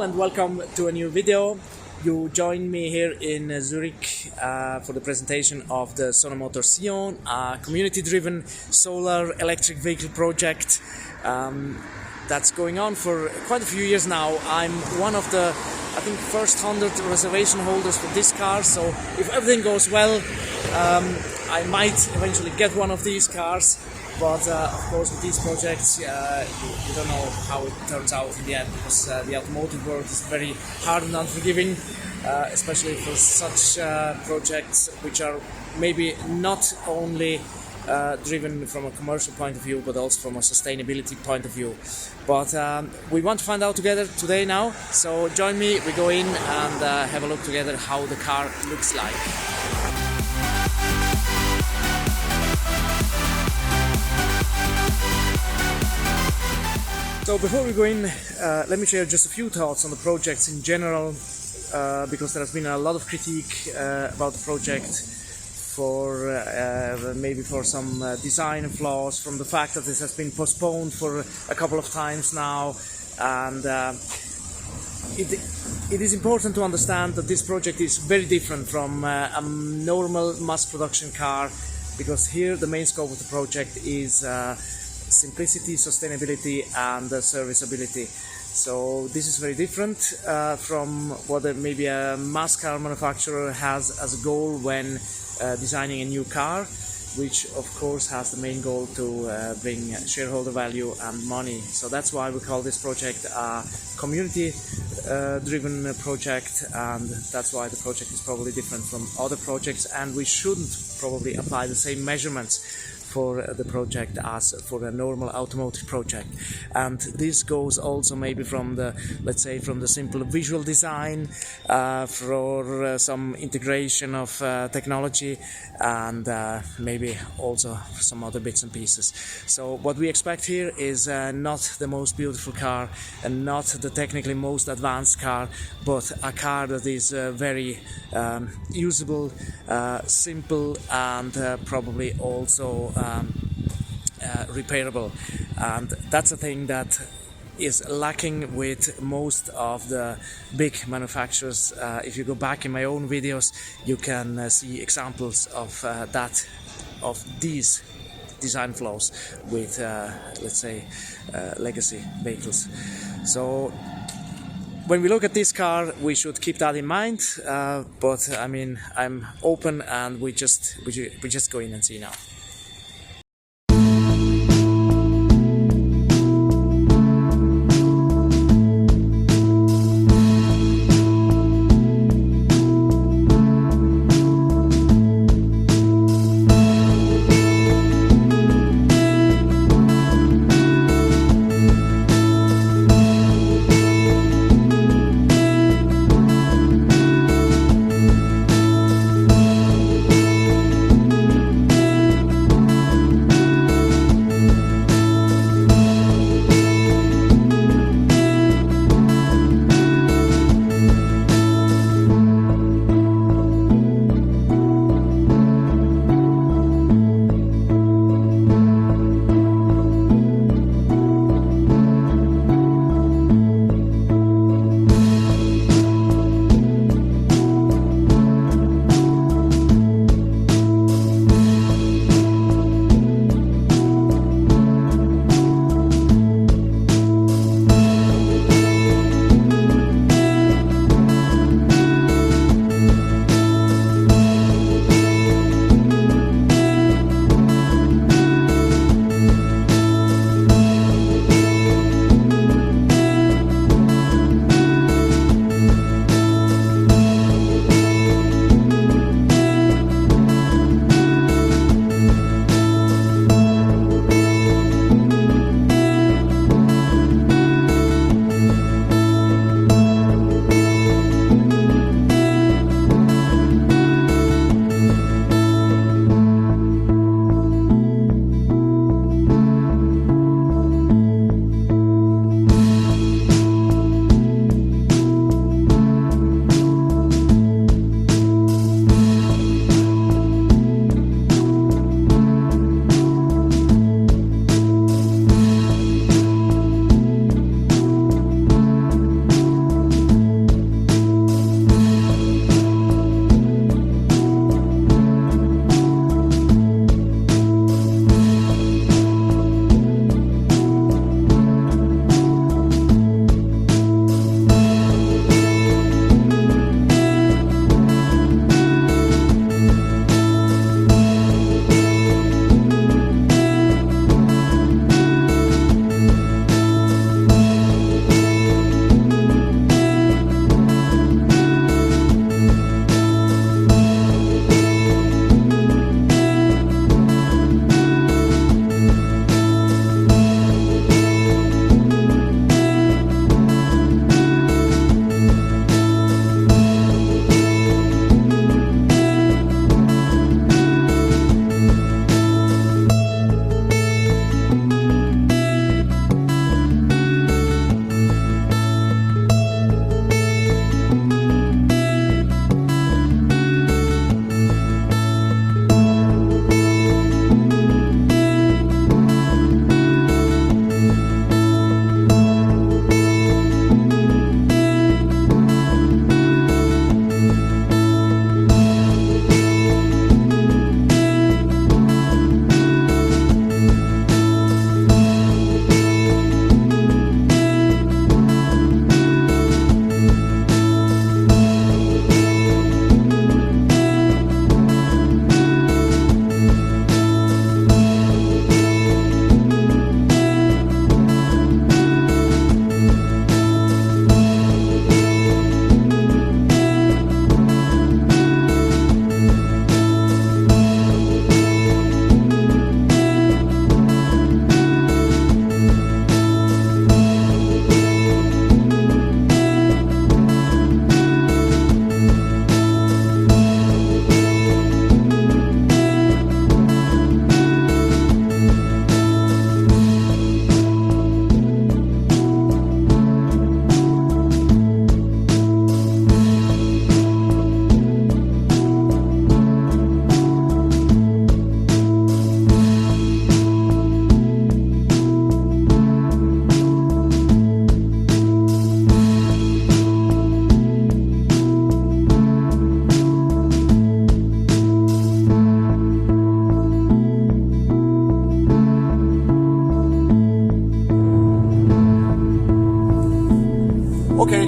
Hello and welcome to a new video. You join me here in Zurich for the presentation of the Sono Motors Sion, a community-driven solar electric vehicle project that's going on for quite a few years now. I'm one of the, I think, first 100 reservation holders for this car, so if everything goes well, I might eventually get one of these cars. But of course, with these projects, you don't know how it turns out in the end, because the automotive world is very hard and unforgiving, especially for such projects which are maybe not only driven from a commercial point of view, but also from a sustainability point of view. But we want to find out together today now, so join me, we go in and have a look together how the car looks like. So before we go in, let me share just a few thoughts on the projects in general, because there has been a lot of critique about the project for maybe for some design flaws, from the fact that this has been postponed for a couple of times now, and it is important to understand that this project is very different from a normal mass production car, because here the main scope of the project is simplicity, sustainability and serviceability. So this is very different from what maybe a mass car manufacturer has as a goal when designing a new car, which of course has the main goal to bring shareholder value and money. So that's why we call this project a community driven project, and that's why the project is probably different from other projects, and we shouldn't probably apply the same measurements for the project as for a normal automotive project. And this goes also maybe from the, let's say, from the simple visual design for some integration of technology, and maybe also some other bits and pieces. So what we expect here is not the most beautiful car and not the technically most advanced car, but a car that is very usable, simple, and probably also repairable. And that's a thing that is lacking with most of the big manufacturers. If you go back in my own videos, you can see examples of these design flaws with let's say legacy vehicles. So when we look at this car, we should keep that in mind, but I mean, I'm open, and we just go in and see now.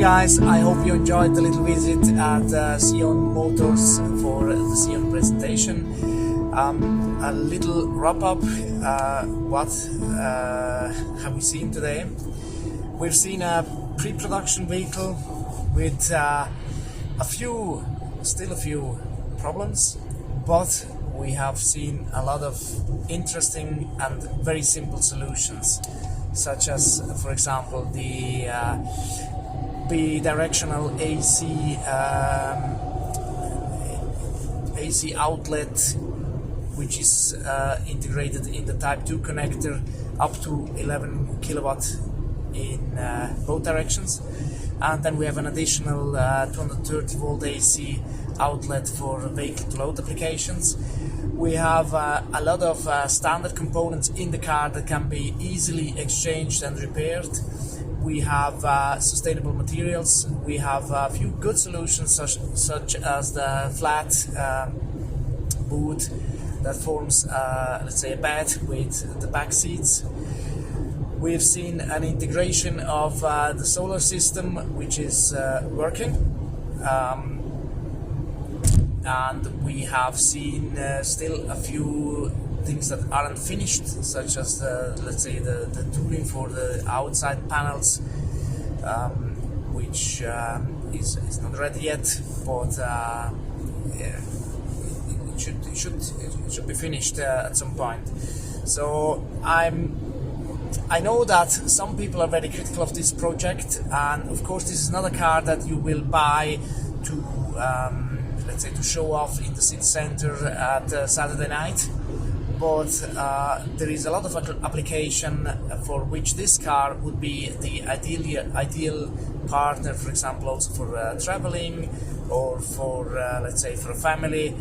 guys, I hope you enjoyed the little visit at Sono Motors for the Sion presentation. A little wrap up, what have we seen today? We've seen a pre-production vehicle with still a few problems, but we have seen a lot of interesting and very simple solutions, such as, for example, the bidirectional AC outlet, which is integrated in the Type 2 connector, up to 11 kilowatt in both directions. And then we have an additional 230 volt AC outlet for vehicle-to-load applications. We have a lot of standard components in the car that can be easily exchanged and repaired. We have sustainable materials. We have a few good solutions such as the flat boot that forms, let's say, a bed with the back seats. We've seen an integration of the solar system, which is working, and we have seen still a few things that aren't finished, such as let's say the tooling for the outside panels, which is not ready yet, but it should be finished at some point. So I know that some people are very critical of this project, and of course this is not a car that you will buy to let's say to show off in the city center at Saturday night, but there is a lot of application for which this car would be the ideal partner, for example also for traveling, or for let's say for a family.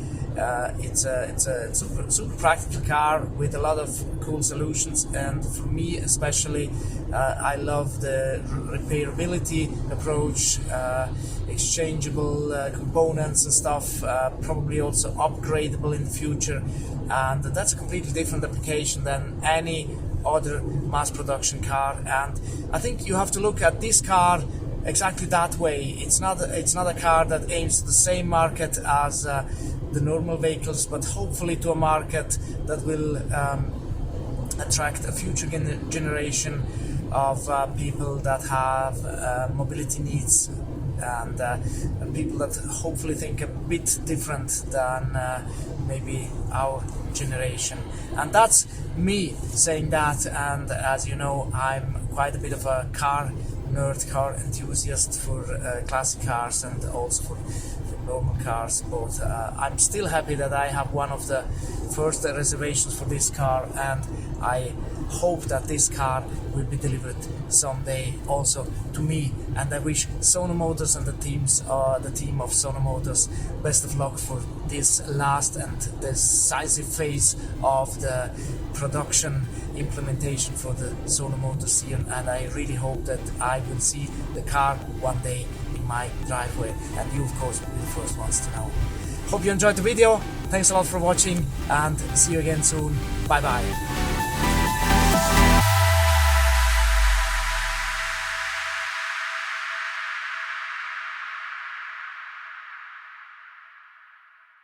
It's a super practical car with a lot of cool solutions, and for me especially, I love the repairability approach, exchangeable components and stuff, probably also upgradeable in the future, and that's a completely different application than any other mass production car. And I think you have to look at this car exactly that way. It's not a car that aims to the same market as the normal vehicles, but hopefully to a market that will attract a future generation of people that have mobility needs, and people that hopefully think a bit different than maybe our generation. And that's me saying that, and as you know, I'm quite a bit of a car nerd, car enthusiast for classic cars and also for normal cars, but I'm still happy that I have one of the first reservations for this car, and I hope that this car will be delivered someday also to me. And I wish Sono Motors and the team of Sono Motors best of luck for this last and decisive phase of the production implementation for the Sono Motors Sion, and I really hope that I will see the car one day in my driveway, and you of course will be the first ones to know. Hope you enjoyed the video. Thanks a lot for watching, and see you again soon. Bye bye.